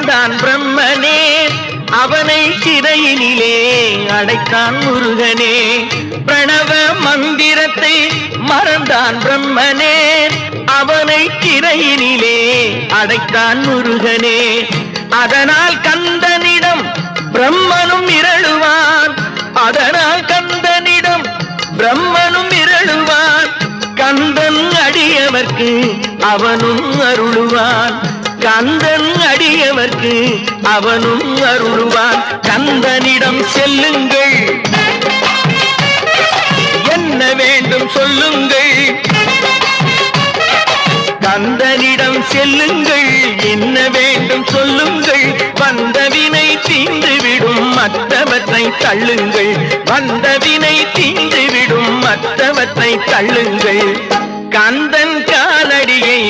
வந்தான் பிரம்மனே, அவனை சிறையினிலே அடைத்தான் முருகனே. பிரணவ மந்திரத்தை மறந்தான் பிரம்மனே, அவனை சிறையினிலே அடைத்தான் முருகனே. அதனால் கந்தனிடம் பிரம்மனும் மிரளுவான், அதனால் கந்தனிடம் பிரம்மனும் மிரளுவான். கந்தன் அடியவர்க்கு அவனும் அருளுவான், கந்தன் அடியவர்க்கு அவனும் அருளுவான். கந்தனிடம் செல்லுங்கள், என்ன வேண்டும் சொல்லுங்கள். கந்தனிடம் செல்லுங்கள், என்ன வேண்டும் சொல்லுங்கள். வந்தவினை தீர்ந்துவிடும் மற்றவற்றை தள்ளுங்கள், வந்தவினை தீர்ந்துவிடும் மற்றவற்றை தள்ளுங்கள். கந்தன் காலடியை